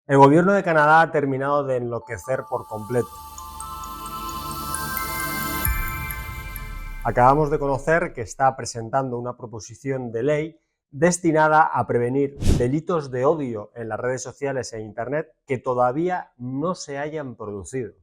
El gobierno de Canadá ha terminado de enloquecer por completo. Acabamos de conocer que está presentando una proposición de ley destinada a prevenir delitos de odio en las redes sociales e Internet que todavía no se hayan producido.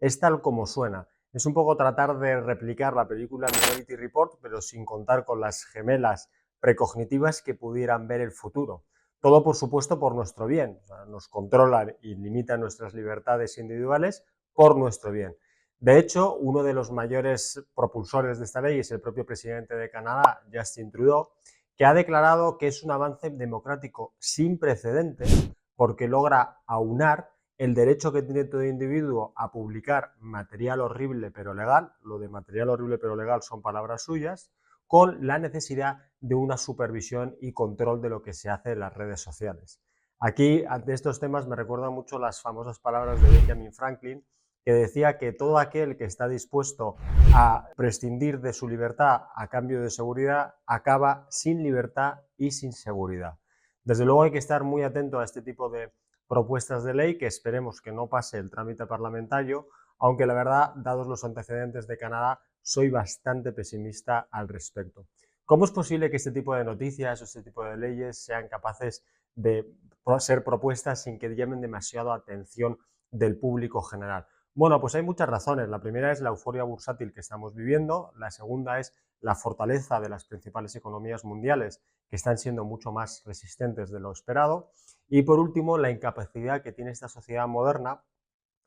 Es tal como suena. Es un poco tratar de replicar la película Minority Report, pero sin contar con las gemelas precognitivas que pudieran ver el futuro. Todo, por supuesto, por nuestro bien. O sea, nos controlan y limitan nuestras libertades individuales por nuestro bien. De hecho, uno de los mayores propulsores de esta ley es el propio presidente de Canadá, Justin Trudeau, que ha declarado que es un avance democrático sin precedentes porque logra aunar el derecho que tiene todo individuo a publicar material horrible pero legal, lo de material horrible pero legal son palabras suyas, con la necesidad de una supervisión y control de lo que se hace en las redes sociales. Aquí, ante estos temas, me recuerdan mucho las famosas palabras de Benjamin Franklin, que decía que todo aquel que está dispuesto a prescindir de su libertad a cambio de seguridad acaba sin libertad y sin seguridad. Desde luego hay que estar muy atento a este tipo de propuestas de ley, que esperemos que no pase el trámite parlamentario, aunque la verdad, dados los antecedentes de Canadá, soy bastante pesimista al respecto. ¿Cómo es posible que este tipo de noticias o este tipo de leyes sean capaces de ser propuestas sin que llamen demasiado atención del público general? Bueno, pues hay muchas razones. La primera es la euforia bursátil que estamos viviendo, la segunda es la fortaleza de las principales economías mundiales, que están siendo mucho más resistentes de lo esperado, y por último, la incapacidad que tiene esta sociedad moderna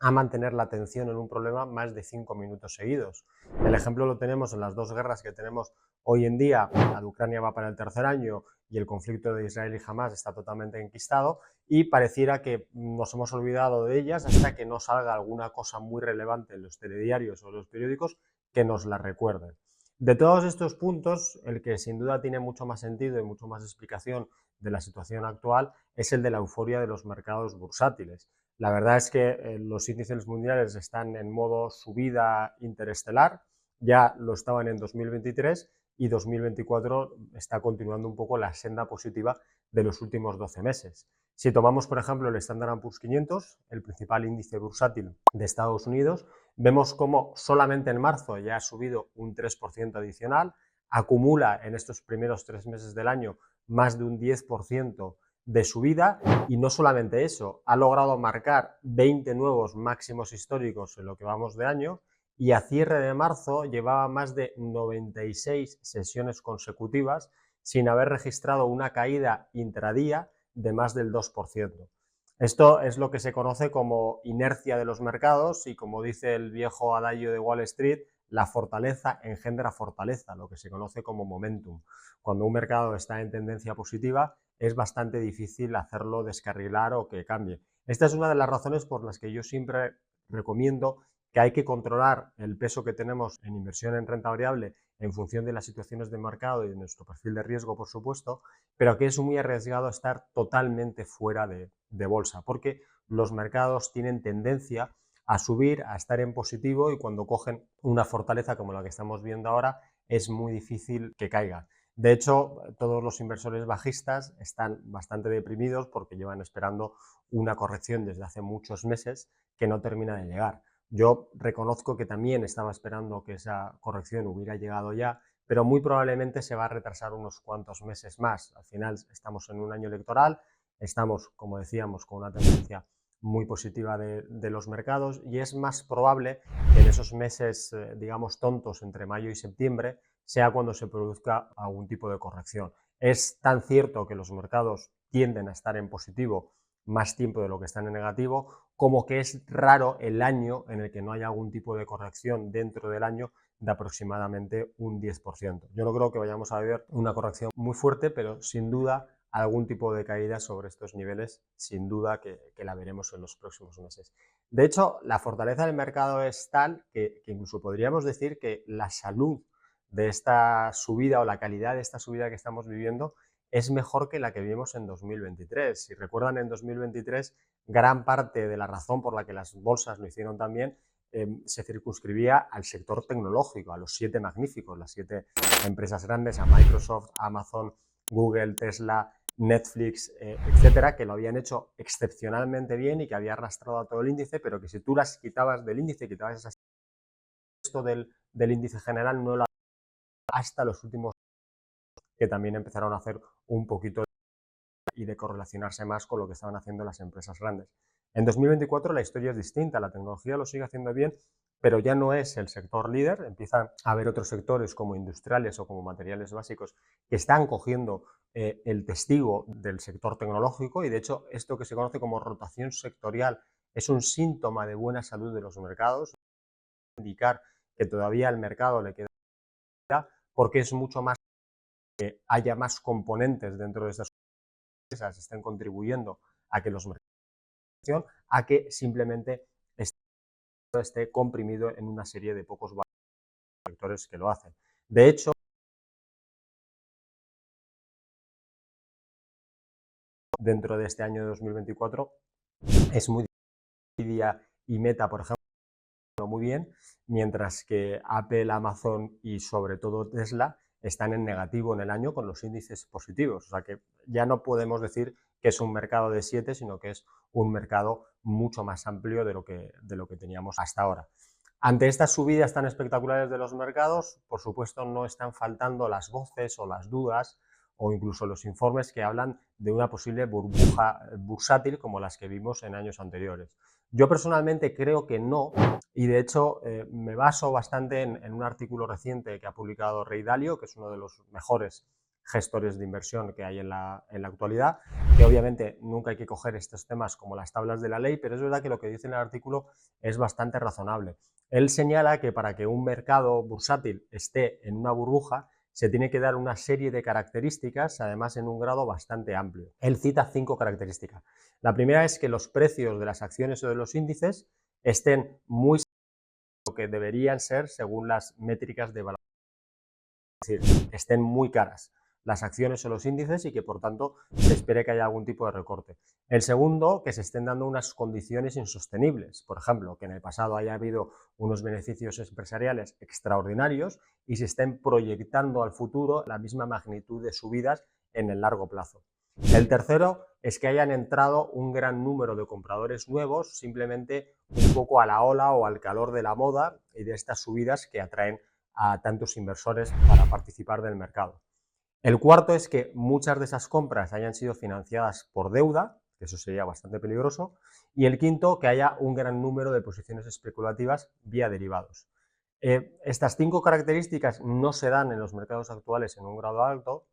a mantener la atención en un problema más de 5 minutos seguidos. El ejemplo lo tenemos en las dos guerras que tenemos hoy en día. La de Ucrania va para el tercer año y el conflicto de Israel y Hamas está totalmente enquistado, y pareciera que nos hemos olvidado de ellas hasta que no salga alguna cosa muy relevante en los telediarios o en los periódicos que nos la recuerde. De todos estos puntos, el que sin duda tiene mucho más sentido y mucho más explicación de la situación actual es el de la euforia de los mercados bursátiles. La verdad es que los índices mundiales están en modo subida interestelar, ya lo estaban en 2023 y 2024 está continuando un poco la senda positiva de los últimos 12 meses. Si tomamos, por ejemplo, el Standard & Poor's 500, el principal índice bursátil de Estados Unidos, vemos cómo solamente en marzo ya ha subido un 3% adicional, acumula en estos primeros 3 meses del año más de un 10% de subida, y no solamente eso, ha logrado marcar 20 nuevos máximos históricos en lo que vamos de año, y a cierre de marzo llevaba más de 96 sesiones consecutivas sin haber registrado una caída intradía de más del 2%. Esto es lo que se conoce como inercia de los mercados, y como dice el viejo adagio de Wall Street, la fortaleza engendra fortaleza, lo que se conoce como momentum. Cuando un mercado está en tendencia positiva, es bastante difícil hacerlo descarrilar o que cambie. Esta es una de las razones por las que yo siempre recomiendo que hay que controlar el peso que tenemos en inversión en renta variable en función de las situaciones de mercado y de nuestro perfil de riesgo, por supuesto, pero que es muy arriesgado estar totalmente fuera de bolsa, porque los mercados tienen tendencia a subir, a estar en positivo, y cuando cogen una fortaleza como la que estamos viendo ahora, es muy difícil que caiga. De hecho, todos los inversores bajistas están bastante deprimidos porque llevan esperando una corrección desde hace muchos meses que no termina de llegar. Yo reconozco que también estaba esperando que esa corrección hubiera llegado ya, pero muy probablemente se va a retrasar unos cuantos meses más. Al final estamos en un año electoral, estamos, como decíamos, con una tendencia muy positiva de los mercados, y es más probable que en esos meses, digamos, tontos entre mayo y septiembre, sea cuando se produzca algún tipo de corrección. Es tan cierto que los mercados tienden a estar en positivo más tiempo de lo que están en negativo, como que es raro el año en el que no haya algún tipo de corrección dentro del año de aproximadamente un 10%. Yo no creo que vayamos a ver una corrección muy fuerte, pero sin duda algún tipo de caída sobre estos niveles, sin duda que la veremos en los próximos meses. De hecho, la fortaleza del mercado es tal que incluso podríamos decir que la salud de esta subida, o la calidad de esta subida que estamos viviendo, es mejor que la que vimos en 2023. Si recuerdan, en 2023 gran parte de la razón por la que las bolsas lo hicieron tan bien se circunscribía al sector tecnológico, a los 7 magníficos, las 7 empresas grandes, a Microsoft, Amazon, Google, Tesla, Netflix, etcétera, que lo habían hecho excepcionalmente bien y que había arrastrado a todo el índice, pero que si tú las quitabas del índice, quitabas esas del índice general, no lo hasta los últimos que también empezaron a hacer un poquito y de correlacionarse más con lo que estaban haciendo las empresas grandes. En 2024 la historia es distinta, la tecnología lo sigue haciendo bien, pero ya no es el sector líder, empiezan a haber otros sectores como industriales o como materiales básicos que están cogiendo el testigo del sector tecnológico y de hecho esto que se conoce como rotación sectorial es un síntoma de buena salud de los mercados, indicar que todavía al mercado le queda porque es mucho más que haya más componentes dentro de estas empresas estén contribuyendo a que los mercados, a que simplemente esté comprimido en una serie de pocos factores que lo hacen. De hecho, dentro de este año de 2024 es muy Nvidia y Meta, por ejemplo, muy bien, mientras que Apple, Amazon y sobre todo Tesla están en negativo en el año con los índices positivos. O sea que ya no podemos decir que es un mercado de 7, sino que es un mercado mucho más amplio de lo que teníamos hasta ahora. Ante estas subidas tan espectaculares de los mercados, por supuesto, no están faltando las voces o las dudas o incluso los informes que hablan de una posible burbuja bursátil como las que vimos en años anteriores. Yo personalmente creo que no, y de hecho me baso bastante en un artículo reciente que ha publicado Ray Dalio, que es uno de los mejores gestores de inversión que hay en la actualidad, que obviamente nunca hay que coger estos temas como las tablas de la ley, pero es verdad que lo que dice en el artículo es bastante razonable. Él señala que para que un mercado bursátil esté en una burbuja, se tiene que dar una serie de características, además en un grado bastante amplio. Él cita 5 características. La primera es que los precios de las acciones o de los índices estén muy lo que deberían ser según las métricas de valoración, es decir, estén muy caras las acciones o los índices y que por tanto se espere que haya algún tipo de recorte. El segundo, que se estén dando unas condiciones insostenibles, por ejemplo, que en el pasado haya habido unos beneficios empresariales extraordinarios y se estén proyectando al futuro la misma magnitud de subidas en el largo plazo. El tercero es que hayan entrado un gran número de compradores nuevos simplemente un poco a la ola o al calor de la moda y de estas subidas que atraen a tantos inversores para participar del mercado. El cuarto es que muchas de esas compras hayan sido financiadas por deuda, que eso sería bastante peligroso, y el quinto, que haya un gran número de posiciones especulativas vía derivados. Estas 5 características no se dan en los mercados actuales en un grado alto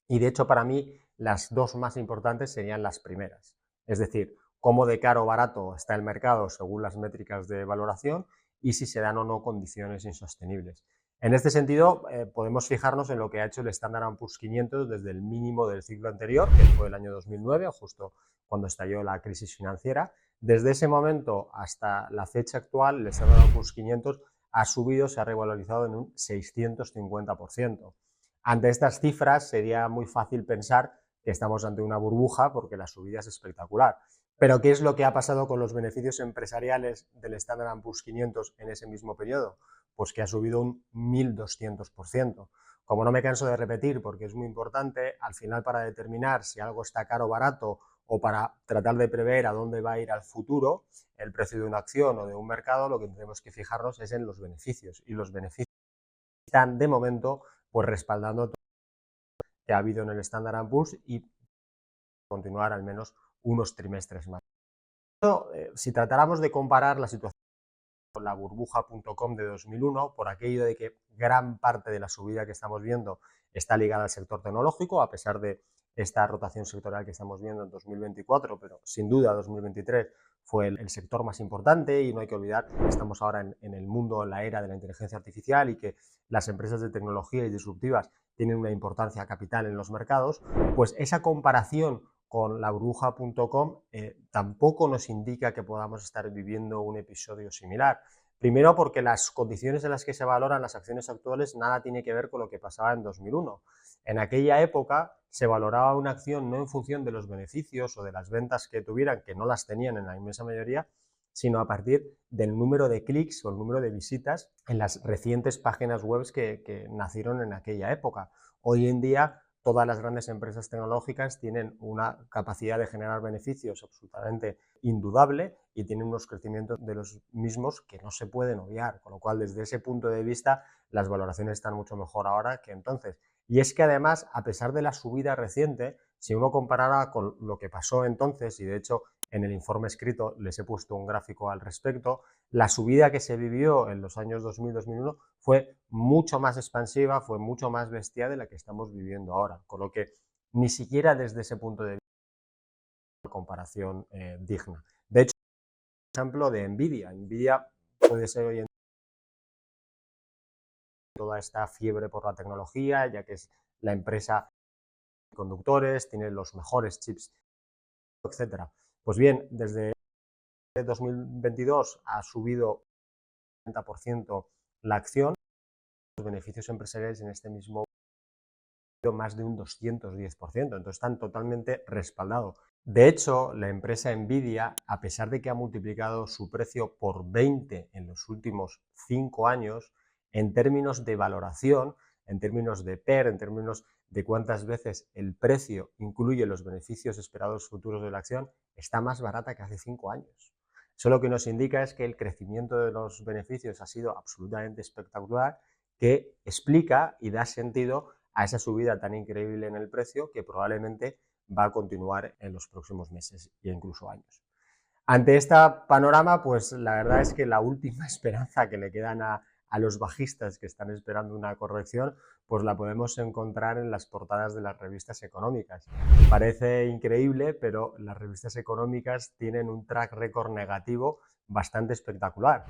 y de hecho para mí las 2 más importantes serían las primeras, es decir, cómo de caro o barato está el mercado según las métricas de valoración y si se dan o no condiciones insostenibles. En este sentido, podemos fijarnos en lo que ha hecho el Standard & Poor's 500 desde el mínimo del ciclo anterior, que fue el año 2009, justo cuando estalló la crisis financiera. Desde ese momento hasta la fecha actual, el Standard & Poor's 500 ha subido, se ha revalorizado en un 650%. Ante estas cifras sería muy fácil pensar que estamos ante una burbuja porque la subida es espectacular. Pero ¿qué es lo que ha pasado con los beneficios empresariales del Standard & Poor's 500 en ese mismo periodo? Pues que ha subido un 1200%. Como no me canso de repetir, porque es muy importante, al final para determinar si algo está caro o barato o para tratar de prever a dónde va a ir al futuro el precio de una acción o de un mercado, lo que tenemos que fijarnos es en los beneficios. Y los beneficios están de momento pues respaldando todo lo que ha habido en el Standard & Poor's y continuar al menos unos trimestres más. Si tratáramos de comparar la situación con la burbuja.com de 2001, por aquello de que gran parte de la subida que estamos viendo está ligada al sector tecnológico, a pesar de esta rotación sectorial que estamos viendo en 2024, pero sin duda 2023 fue el sector más importante y no hay que olvidar que estamos ahora en el mundo, en la era de la inteligencia artificial y que las empresas de tecnología y disruptivas tienen una importancia capital en los mercados, pues esa comparación con la burbuja.com tampoco nos indica que podamos estar viviendo un episodio similar. Primero porque las condiciones en las que se valoran las acciones actuales nada tiene que ver con lo que pasaba en 2001. En aquella época se valoraba una acción no en función de los beneficios o de las ventas que tuvieran, que no las tenían en la inmensa mayoría, sino a partir del número de clics o el número de visitas en las recientes páginas web que nacieron en aquella época. Hoy en día todas las grandes empresas tecnológicas tienen una capacidad de generar beneficios absolutamente indudable y tienen unos crecimientos de los mismos que no se pueden obviar, con lo cual desde ese punto de vista las valoraciones están mucho mejor ahora que entonces. Y es que además, a pesar de la subida reciente, si uno comparara con lo que pasó entonces, y de hecho en el informe escrito les he puesto un gráfico al respecto, la subida que se vivió en los años 2000-2001 fue mucho más expansiva, fue mucho más bestial de la que estamos viviendo ahora, con lo que ni siquiera desde ese punto de vista una comparación digna. De hecho, por ejemplo, de Nvidia. Nvidia puede ser hoy en día toda esta fiebre por la tecnología, ya que es la empresa de conductores, tiene los mejores chips, etcétera. Pues bien, desde 2022 ha subido 30% la acción, los beneficios empresariales en este mismo más de un 210%, entonces están totalmente respaldados. De hecho, la empresa Nvidia, a pesar de que ha multiplicado su precio por 20 en los últimos 5 años, en términos de valoración, en términos de PER, en términos de cuántas veces el precio incluye los beneficios esperados futuros de la acción, está más barata que hace 5 años. Eso lo que nos indica es que el crecimiento de los beneficios ha sido absolutamente espectacular, que explica y da sentido a esa subida tan increíble en el precio que probablemente va a continuar en los próximos meses e incluso años. Ante este panorama, pues la verdad es que la última esperanza que le quedan a los bajistas que están esperando una corrección, pues la podemos encontrar en las portadas de las revistas económicas. Parece increíble, pero las revistas económicas tienen un track record negativo bastante espectacular.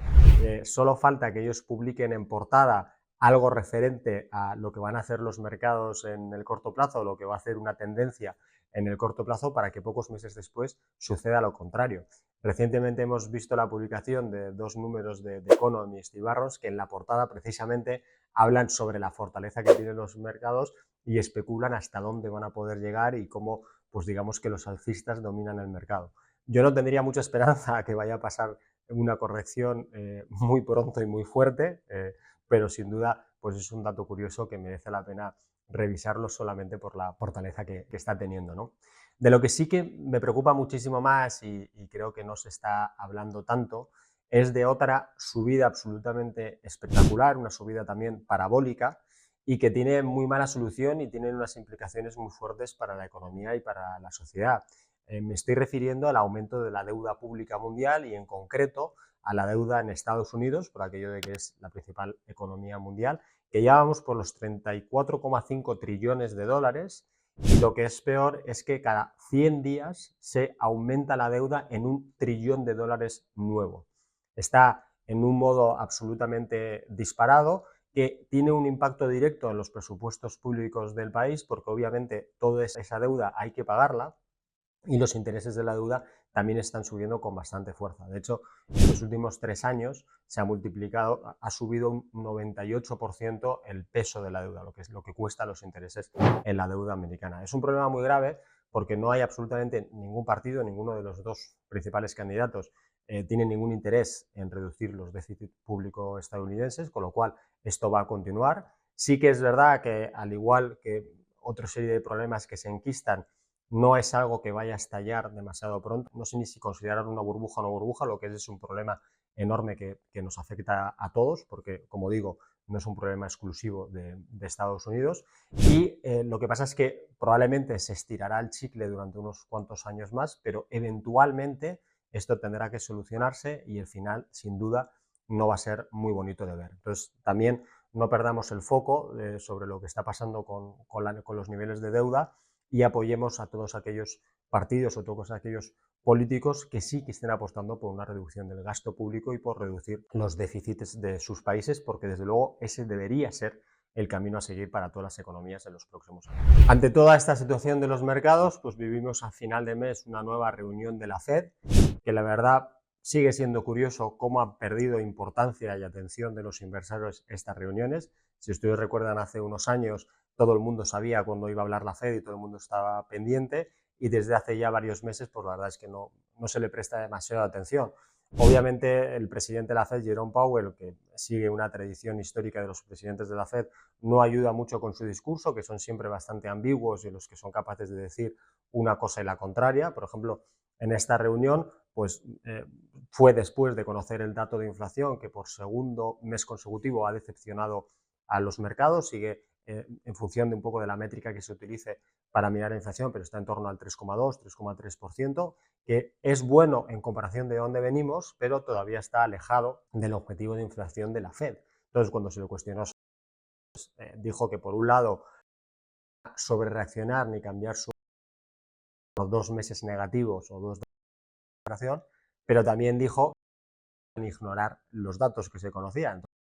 Solo falta que ellos publiquen en portada algo referente a lo que van a hacer los mercados en el corto plazo, lo que va a hacer una tendencia en el corto plazo, para que pocos meses después suceda lo contrario. Recientemente hemos visto la publicación de 2 números de Economist y Barros, que en la portada precisamente hablan sobre la fortaleza que tienen los mercados y especulan hasta dónde van a poder llegar y cómo, pues digamos que los alcistas dominan el mercado. Yo no tendría mucha esperanza a que vaya a pasar una corrección muy pronto y muy fuerte, pero sin duda pues es un dato curioso que merece la pena revisarlo solamente por la fortaleza que está teniendo, ¿no? De lo que sí que me preocupa muchísimo más y creo que no se está hablando tanto es de otra subida absolutamente espectacular, una subida también parabólica y que tiene muy mala solución y tiene unas implicaciones muy fuertes para la economía y para la sociedad. Me estoy refiriendo al aumento de la deuda pública mundial y en concreto a la deuda en Estados Unidos, por aquello de que es la principal economía mundial, que ya vamos por los 34,5 trillones de dólares y lo que es peor es que cada 100 días se aumenta la deuda en $1 trillón nuevo. Está en un modo absolutamente disparado que tiene un impacto directo en los presupuestos públicos del país porque obviamente toda esa deuda hay que pagarla y los intereses de la deuda también están subiendo con bastante fuerza. De hecho, en los últimos 3 años se ha multiplicado, ha subido un 98% el peso de la deuda, lo que cuesta los intereses en la deuda americana. Es un problema muy grave porque no hay absolutamente ningún partido, ninguno de los dos principales candidatos tiene ningún interés en reducir los déficits públicos estadounidenses, con lo cual esto va a continuar. Sí que es verdad que, al igual que otra serie de problemas que se enquistan, no es algo que vaya a estallar demasiado pronto. No sé ni si considerar una burbuja o no burbuja, lo que es un problema enorme que nos afecta a todos, porque, como digo, no es un problema exclusivo de Estados Unidos. Y lo que pasa es que probablemente se estirará el chicle durante unos cuantos años más, pero eventualmente esto tendrá que solucionarse y el final, sin duda, no va a ser muy bonito de ver. Entonces, también no perdamos el foco sobre lo que está pasando con los niveles de deuda y apoyemos a todos aquellos partidos o todos aquellos políticos que sí que estén apostando por una reducción del gasto público y por reducir los déficits de sus países, porque desde luego ese debería ser el camino a seguir para todas las economías en los próximos años. Ante toda esta situación de los mercados, pues vivimos a final de mes una nueva reunión de la Fed, que la verdad sigue siendo curioso cómo han perdido importancia y atención de los inversores estas reuniones. Si ustedes recuerdan, hace unos años todo el mundo sabía cuándo iba a hablar la Fed y todo el mundo estaba pendiente, y desde hace ya varios meses pues la verdad es que no se le presta demasiada atención. Obviamente el presidente de la Fed, Jerome Powell, que sigue una tradición histórica de los presidentes de la Fed, no ayuda mucho con su discurso, que son siempre bastante ambiguos y los que son capaces de decir una cosa y la contraria. Por ejemplo, en esta reunión, pues fue después de conocer el dato de inflación que por segundo mes consecutivo ha decepcionado a los mercados, sigue en función de un poco de la métrica que se utilice para mirar la inflación, pero está en torno al 3,2, 3,3%, que es bueno en comparación de dónde venimos, pero todavía está alejado del objetivo de inflación de la Fed. Entonces, cuando se le cuestionó, dijo que por un lado, sobre reaccionar ni cambiar sus 2 meses negativos o 2 de inflación, pero también dijo ignorar los datos que se conocían. Entonces,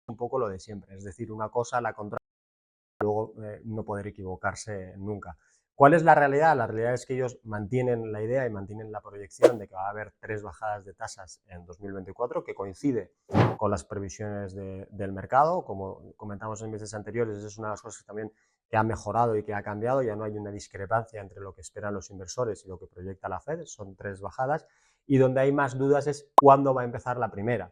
un poco lo de siempre, es decir, una cosa la contraria, luego no poder equivocarse nunca. ¿Cuál es la realidad? La realidad es que ellos mantienen la idea y mantienen la proyección de que va a haber 3 bajadas de tasas en 2024, que coincide con las previsiones del mercado. Como comentamos en meses anteriores, esa es una de las cosas que también que ha mejorado y que ha cambiado. Ya no hay una discrepancia entre lo que esperan los inversores y lo que proyecta la Fed, son 3 bajadas. Y donde hay más dudas es cuándo va a empezar la primera.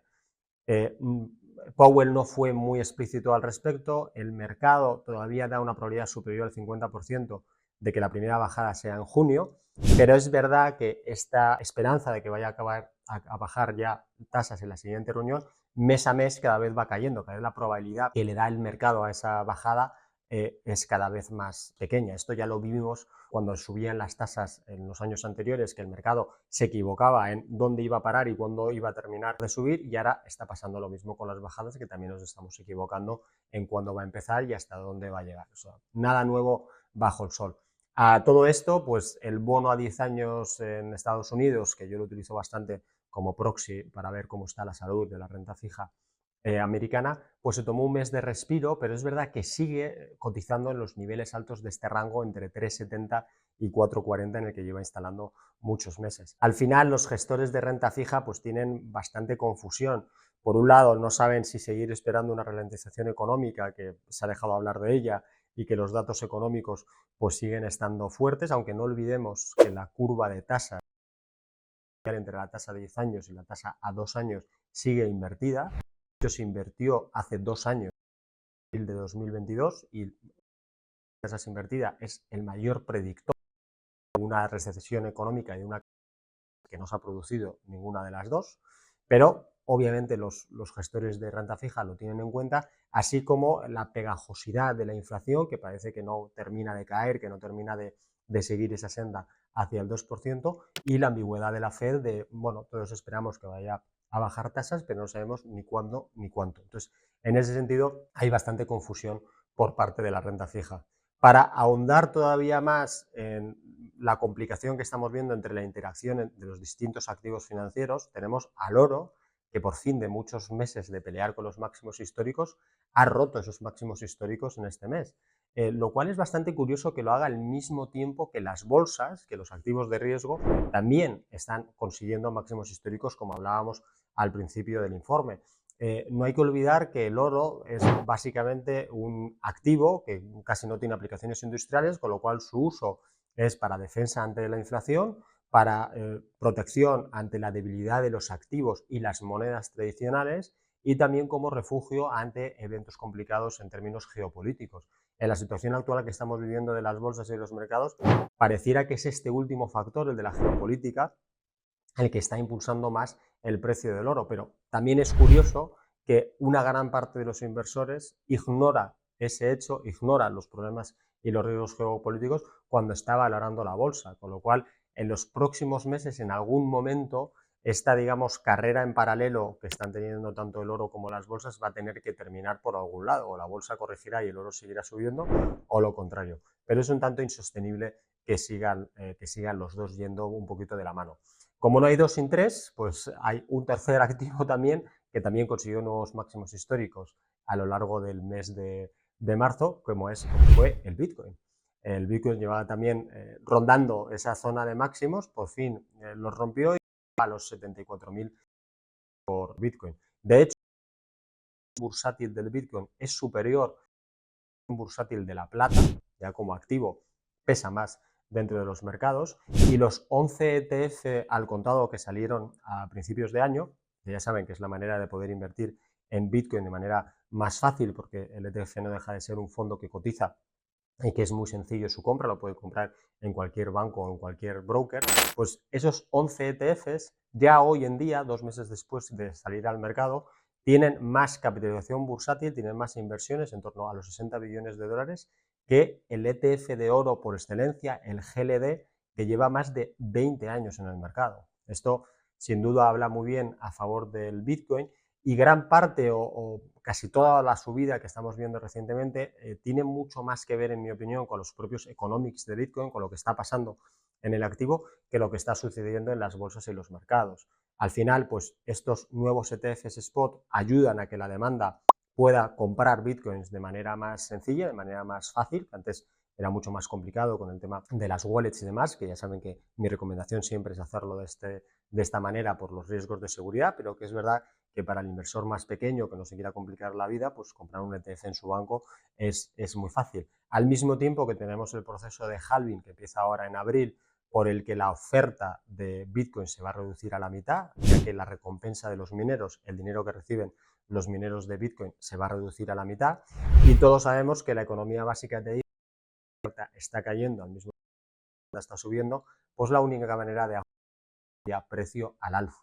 Powell no fue muy explícito al respecto, el mercado todavía da una probabilidad superior al 50% de que la primera bajada sea en junio, pero es verdad que esta esperanza de que vaya a acabar a bajar ya tasas en la siguiente reunión, mes a mes cada vez va cayendo, cada vez la probabilidad que le da el mercado a esa bajada es cada vez más pequeña. Esto ya lo vivimos cuando subían las tasas en los años anteriores, que el mercado se equivocaba en dónde iba a parar y cuándo iba a terminar de subir, y ahora está pasando lo mismo con las bajadas, que también nos estamos equivocando en cuándo va a empezar y hasta dónde va a llegar. O sea, nada nuevo bajo el sol. A todo esto, pues el bono a 10 años en Estados Unidos, que yo lo utilizo bastante como proxy para ver cómo está la salud de la renta fija americana, pues se tomó un mes de respiro, pero es verdad que sigue cotizando en los niveles altos de este rango entre 3,70 y 4,40 en el que lleva instalando muchos meses. Al final, los gestores de renta fija pues tienen bastante confusión. Por un lado, no saben si seguir esperando una ralentización económica, que se ha dejado hablar de ella, y que los datos económicos pues siguen estando fuertes, aunque no olvidemos que la curva de tasas entre la tasa de 10 años y la tasa a 2 años sigue invertida. Se invirtió hace 2 años, en el de 2022, y la tasa invertida es el mayor predictor de una recesión económica y de una que no se ha producido ninguna de las dos, pero obviamente los gestores de renta fija lo tienen en cuenta, así como la pegajosidad de la inflación, que parece que no termina de caer, que no termina de seguir esa senda hacia el 2%, y la ambigüedad de la Fed de, bueno, todos esperamos que vaya a bajar tasas, pero no sabemos ni cuándo ni cuánto. Entonces, en ese sentido, hay bastante confusión por parte de la renta fija. Para ahondar todavía más en la complicación que estamos viendo entre la interacción de los distintos activos financieros, tenemos al oro, que por fin de muchos meses de pelear con los máximos históricos, ha roto esos máximos históricos en este mes. Lo cual es bastante curioso que lo haga al mismo tiempo que las bolsas, que los activos de riesgo, también están consiguiendo máximos históricos, como hablábamos al principio del informe. No hay que olvidar que el oro es básicamente un activo que casi no tiene aplicaciones industriales, con lo cual su uso es para defensa ante la inflación, para protección ante la debilidad de los activos y las monedas tradicionales, y también como refugio ante eventos complicados en términos geopolíticos. En la situación actual que estamos viviendo de las bolsas y de los mercados, pareciera que es este último factor, el de la geopolítica, el que está impulsando más el precio del oro, pero también es curioso que una gran parte de los inversores ignora ese hecho, ignora los problemas y los riesgos geopolíticos cuando está valorando la bolsa, con lo cual en los próximos meses, en algún momento, esta, digamos, carrera en paralelo que están teniendo tanto el oro como las bolsas va a tener que terminar por algún lado, o la bolsa corregirá y el oro seguirá subiendo, o lo contrario. Pero es un tanto insostenible que sigan los dos yendo un poquito de la mano. Como no hay 2 sin 3, pues hay un tercer activo también que también consiguió nuevos máximos históricos a lo largo del mes de marzo, como fue el Bitcoin. El Bitcoin llevaba también rondando esa zona de máximos, por fin los rompió y a los 74.000 por Bitcoin. De hecho, el bursátil del Bitcoin es superior al bursátil de la plata, ya como activo pesa más dentro de los mercados, y los 11 ETF al contado que salieron a principios de año, que ya saben que es la manera de poder invertir en Bitcoin de manera más fácil, porque el ETF no deja de ser un fondo que cotiza y que es muy sencillo su compra, lo puede comprar en cualquier banco o en cualquier broker, pues esos 11 ETFs ya hoy en día, 2 meses después de salir al mercado, tienen más capitalización bursátil, tienen más inversiones, en torno a los 60 billones de dólares, que el ETF de oro por excelencia, el GLD, que lleva más de 20 años en el mercado. Esto sin duda habla muy bien a favor del Bitcoin, y gran parte o casi toda la subida que estamos viendo recientemente tiene mucho más que ver, en mi opinión, con los propios economics de Bitcoin, con lo que está pasando en el activo, que lo que está sucediendo en las bolsas y los mercados. Al final, pues estos nuevos ETFs spot ayudan a que la demanda pueda comprar Bitcoins de manera más sencilla, de manera más fácil, que antes era mucho más complicado con el tema de las wallets y demás, que ya saben que mi recomendación siempre es hacerlo de esta manera por los riesgos de seguridad, pero que es verdad que para el inversor más pequeño que no se quiera complicar la vida, pues comprar un ETF en su banco es muy fácil. Al mismo tiempo que tenemos el proceso de halving que empieza ahora en abril, por el que la oferta de Bitcoin se va a reducir a la mitad, ya que la recompensa de los mineros, el dinero que reciben los mineros de Bitcoin, se va a reducir a la mitad, y todos sabemos que la economía básica de Bitcoin está cayendo al mismo tiempo que está subiendo, pues la única manera de ajustar precio al alza.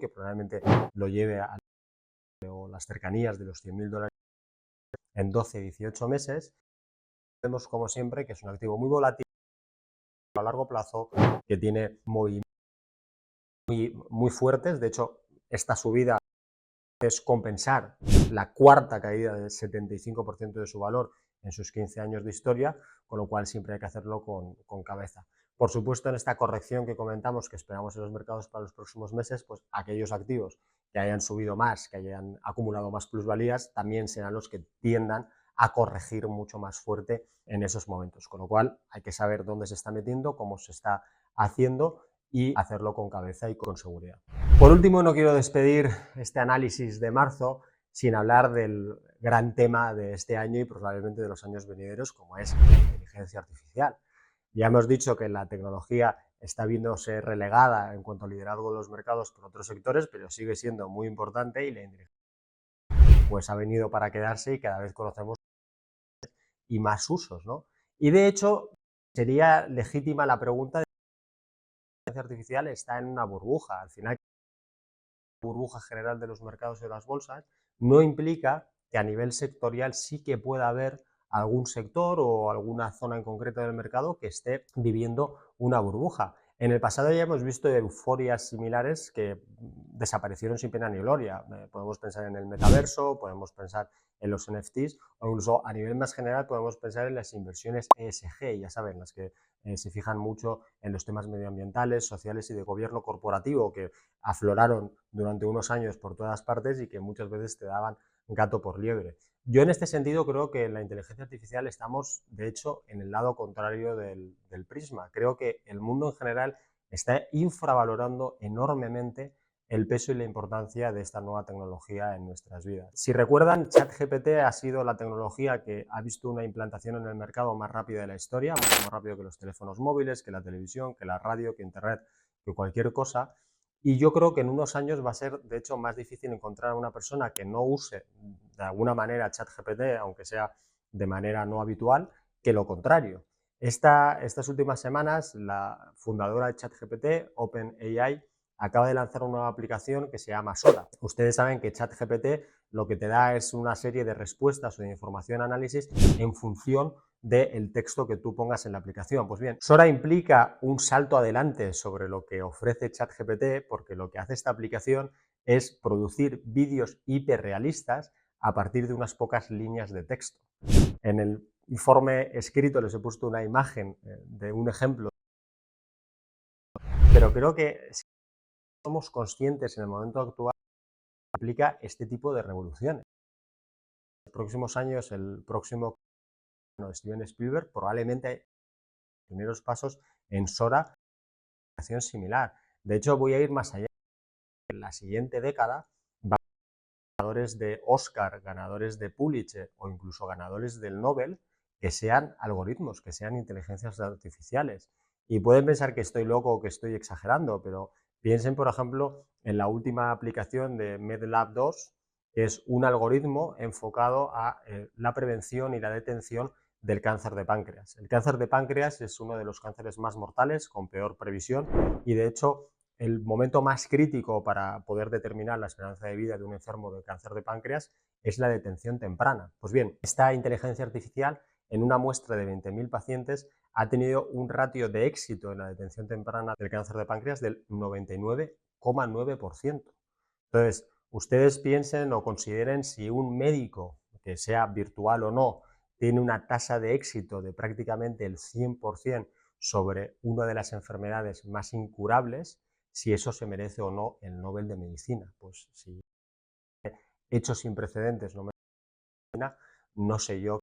Que probablemente lo lleve a las cercanías de los 100.000 dólares en 12-18 meses. Vemos, como siempre, que es un activo muy volátil a largo plazo, que tiene movimientos muy fuertes. De hecho, esta subida es compensar la cuarta caída del 75% de su valor en sus 15 años de historia, con lo cual siempre hay que hacerlo con cabeza. Por supuesto, en esta corrección que comentamos, que esperamos en los mercados para los próximos meses, pues aquellos activos que hayan subido más, que hayan acumulado más plusvalías, también serán los que tiendan a corregir mucho más fuerte en esos momentos. Con lo cual hay que saber dónde se está metiendo, cómo se está haciendo y hacerlo con cabeza y con seguridad. Por último, no quiero despedir este análisis de marzo sin hablar del gran tema de este año y probablemente de los años venideros, como es la inteligencia artificial. Ya hemos dicho que la tecnología está viéndose relegada en cuanto al liderazgo de los mercados por otros sectores, pero sigue siendo muy importante, y la inteligencia pues ha venido para quedarse y cada vez conocemos y más usos, ¿no? Y de hecho, sería legítima la pregunta de si la inteligencia artificial está en una burbuja. Al final, la burbuja general de los mercados y de las bolsas no implica que a nivel sectorial sí que pueda haber algún sector o alguna zona en concreto del mercado que esté viviendo una burbuja. En el pasado ya hemos visto euforias similares que desaparecieron sin pena ni gloria. Podemos pensar en el metaverso, podemos pensar en los NFTs, o incluso a nivel más general podemos pensar en las inversiones ESG, ya saben, las que se fijan mucho en los temas medioambientales, sociales y de gobierno corporativo, que afloraron durante unos años por todas partes y que muchas veces te daban gato por liebre. Yo en este sentido creo que en la inteligencia artificial estamos, de hecho, en el lado contrario del prisma. Creo que el mundo en general está infravalorando enormemente el peso y la importancia de esta nueva tecnología en nuestras vidas. Si recuerdan, ChatGPT ha sido la tecnología que ha visto una implantación en el mercado más rápida de la historia, mucho más rápido que los teléfonos móviles, que la televisión, que la radio, que Internet, que cualquier cosa. Y yo creo que en unos años va a ser, de hecho, más difícil encontrar a una persona que no use de alguna manera ChatGPT, aunque sea de manera no habitual, que lo contrario. Estas últimas semanas, la fundadora de ChatGPT, OpenAI, acaba de lanzar una nueva aplicación que se llama Sora. Ustedes saben que ChatGPT lo que te da es una serie de respuestas o de información, análisis en función del texto que tú pongas en la aplicación. Pues bien, Sora implica un salto adelante sobre lo que ofrece ChatGPT, porque lo que hace esta aplicación es producir vídeos hiperrealistas a partir de unas pocas líneas de texto. En el informe escrito les he puesto una imagen de un ejemplo, pero creo que si somos conscientes en el momento actual, implica este tipo de revoluciones. En los próximos años, el próximo de Steven Spielberg probablemente primeros pasos en Sora, una similar. De hecho, voy a ir más allá. En la siguiente década ganadores de Oscar, ganadores de Pulitzer o incluso ganadores del Nobel que sean algoritmos, que sean inteligencias artificiales. Y pueden pensar que estoy loco o que estoy exagerando, pero piensen, por ejemplo, en la última aplicación de MedLab 2, que es un algoritmo enfocado a la prevención y la detención del cáncer de páncreas. El cáncer de páncreas es uno de los cánceres más mortales, con peor previsión, y de hecho el momento más crítico para poder determinar la esperanza de vida de un enfermo de cáncer de páncreas es la detención temprana. Pues bien, esta inteligencia artificial en una muestra de 20.000 pacientes ha tenido un ratio de éxito en la detención temprana del cáncer de páncreas del 99,9%. Entonces, ustedes piensen o consideren si un médico, que sea virtual o no, tiene una tasa de éxito de prácticamente el 100% sobre una de las enfermedades más incurables, si eso se merece o no el Nobel de Medicina. Pues si hechos sin precedentes no medicina, no sé yo.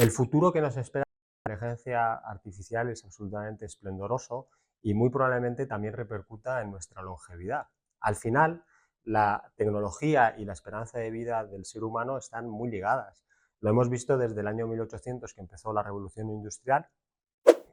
El futuro que nos espera la inteligencia artificial es absolutamente esplendoroso y muy probablemente también repercuta en nuestra longevidad. Al final, la tecnología y la esperanza de vida del ser humano están muy ligadas. Lo hemos visto desde el año 1800, que empezó la revolución industrial,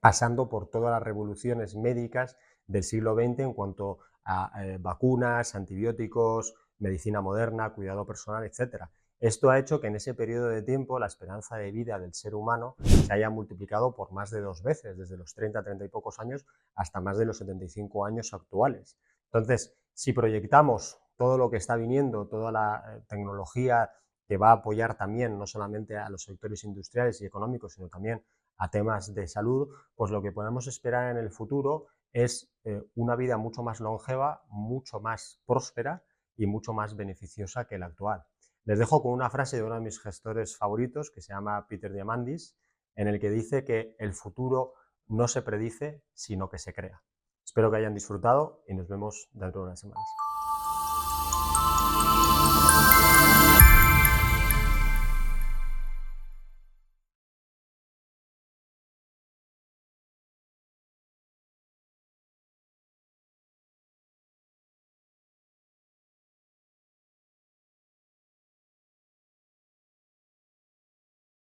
pasando por todas las revoluciones médicas del siglo XX en cuanto a vacunas, antibióticos, medicina moderna, cuidado personal, etc. Esto ha hecho que en ese periodo de tiempo la esperanza de vida del ser humano se haya multiplicado por más de 2 veces, desde los 30, 30 y pocos años hasta más de los 75 años actuales. Entonces, si proyectamos todo lo que está viniendo, toda la tecnología que va a apoyar también no solamente a los sectores industriales y económicos, sino también a temas de salud, pues lo que podemos esperar en el futuro es una vida mucho más longeva, mucho más próspera y mucho más beneficiosa que la actual. Les dejo con una frase de uno de mis gestores favoritos, que se llama Peter Diamandis, en el que dice que el futuro no se predice, sino que se crea. Espero que hayan disfrutado y nos vemos dentro de unas semanas.